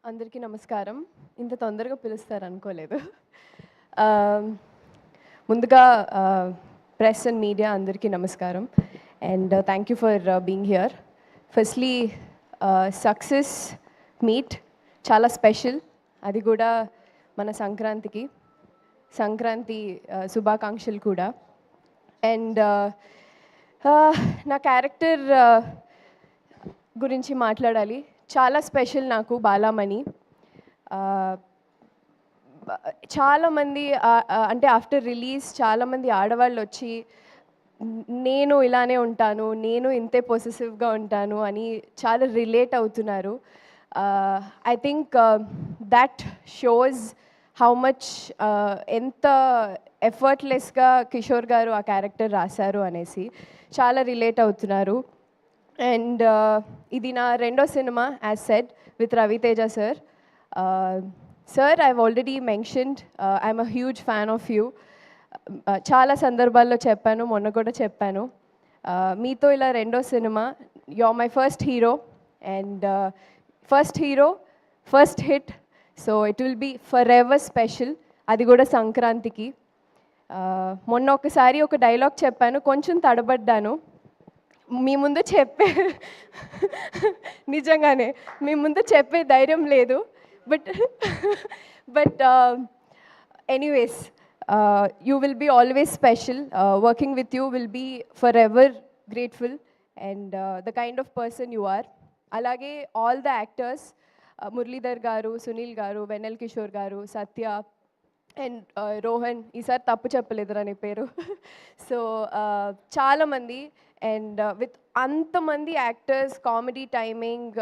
అందరికీ నమస్కారం. ఇంత తొందరగా పిలుస్తారనుకోలేదు. ముందుగా ప్రెస్ అండ్ మీడియా అందరికీ నమస్కారం. And thank you for being here. Firstly success meet చాలా స్పెషల్. అది కూడా మన సంక్రాంతి శుభాకాంక్షలు కూడా. అండ్ నా క్యారెక్టర్ గురించి మాట్లాడాలి. చాలా స్పెషల్ నాకు బాలామణి. చాలామంది అంటే ఆఫ్టర్ రిలీజ్ చాలామంది ఆడవాళ్ళు వచ్చి నేను ఇలానే ఉంటాను, నేను ఇంతే పొసెసివ్గా ఉంటాను అని చాలా రిలేట్ అవుతున్నారు. I think that shows how much ఎంత ఎఫర్ట్లెస్గా కిషోర్ గారు ఆ క్యారెక్టర్ రాశారు అనేసి చాలా రిలేట్ అవుతున్నారు. అండ్ ఇది నా రెండో cinema as said with Ravi Teja sir. Sir, I've already mentioned I'm a huge fan of you. చాలా సందర్భాల్లో చెప్పాను, మొన్న కూడా చెప్పాను. మీతో ఇలా రెండో cinema, you are my first hero and first hit. So it will be forever special. అది కూడా సంక్రాంతికి. మొన్న ఒకసారి ఒక డైలాగ్ చెప్పాను, కొంచెం తడబడ్డాను. మీ ముందు నిజంగానే మీ ముందు చెప్పే ధైర్యం లేదు. But anyways, you will be always special. Working with you will be forever grateful and the kind of person you are. అలాగే all the actors, Muralidhar garu, Sunil గారు, వెన్నెల్ కిషోర్ గారు, సత్య అండ్ రోహన్, ఈసారి తప్పు చెప్పలేదురా నీ పేరు. సో చాలామంది అండ్ విత్ అంతమంది actors, comedy timing,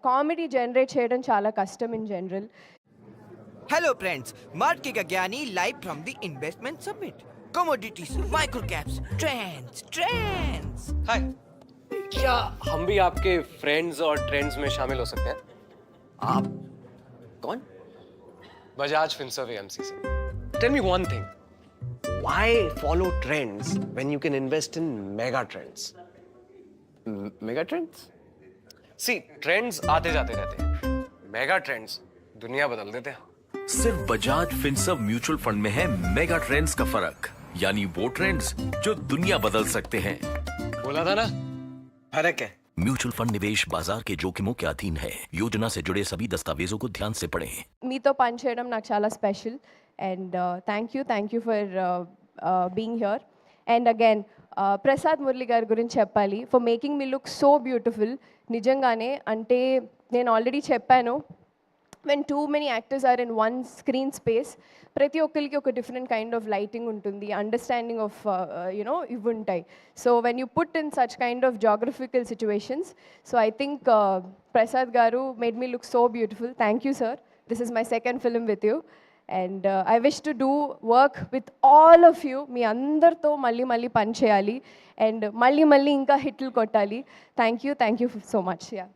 comedy generate చేయడం చాలా కష్టం in general. Hello friends, Market Gagyani live from the Investment Summit. Commodities, microcaps, trends. हाय, क्या हम भी आपके फ्रेंड्स और ट्रेंड्स में शामिल हो सकते हैं? आप कौन? बजाज फिनसर्व एएमसी से. Tell me one thing. Why follow trends when you can invest in mega trends? Mega trends? See, trends आते जाते रहते हैं. Mega trends दुनिया बदल देते हैं. सिर्फ बजाज फिनसर्व म्यूचुअल फंड में है मेगा ट्रेंड्स का फर्क, यानी वो ट्रेंड्स जो दुनिया बदल सकते हैं. बोला था ना, फर्क है. म्यूचुअल फंड निवेश बाजार के जोखिमों के अधीन है. योजना से जुड़े सभी दस्तावेजों को ध्यान से पढ़ें. మీతో పనిచేయడం నాకు చాలా special and thank you for being here. And again Prasad Murali గారి గురించి చెప్పాలి. For making me look so beautiful. నిజంగానే అంటే నేను ఆల్రెడీ చెప్పాను, when too many actors are in one screen space, ప్రతి ఒక్కరికి ఒక డిఫరెంట్ కైండ్ ఆఫ్ లైటింగ్ ఉంటుంది, అండర్స్టాండింగ్ ఆఫ్ యునో ఇవి ఉంటాయి. So when you put in such kind of geographical situations, so I think Prasad garu made me look so beautiful. Thank you sir. This is my second film with you and I wish to do work with all of you. మీ అందరితో మళ్ళీ పని చేయాలి and మళ్ళీ ఇంకా హిట్లు కొట్టాలి. Thank you so much. Ya,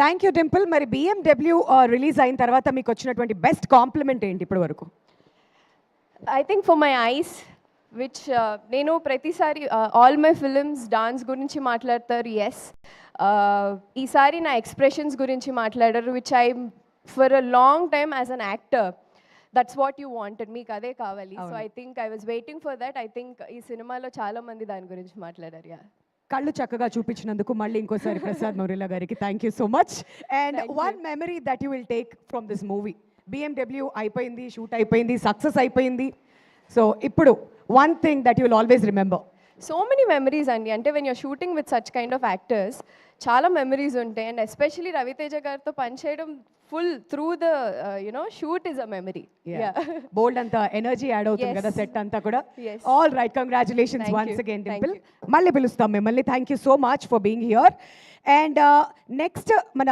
thank you Dimple. మరి BMW రిలీజ్ అయిన తర్వాత మీకు వచ్చినటువంటి బెస్ట్ కాంప్లిమెంట్ ఏంటి ఇప్పటి వరకు? I think for my eyes, which నేను ప్రతిసారి ఆల్ మై ఫిలిమ్స్ డాన్స్ గురించి మాట్లాడతారు. ఎస్, ఈసారి నా ఎక్స్ప్రెషన్స్ గురించి మాట్లాడారు, which I for a long time as an actor that's what you wanted, మీకు అదే కావాలి. So I think I was waiting for that. I think ఈ సినిమాలో చాలామంది దాని గురించి మాట్లాడారు. యా, కళ్ళు చక్కగా చూపించినందుకు మళ్ళీ ఇంకోసారి ప్రసాద్ మురళి గారికి thank you so much. And one memory that you will take from this movie. BMW అయిపోయింది, షూట్ అయిపోయింది, సక్సెస్ అయిపోయింది. సో ఇప్పుడు one thing that you will always remember. So many memories అండి. అంటే when your shooting with such kind of actors చాలా memories ఉంటాయి. And especially Ravi Teja గారితో పనిచేయడం full through the shoot is a memory. Bold అంతా energy add అవుతుంది కదా set అంతా కూడా. Yes. All right, congratulations once again Thank Dimple. మళ్ళీ పిలుస్తాం మిమ్మల్ని. Thank you so much for being here. And next మన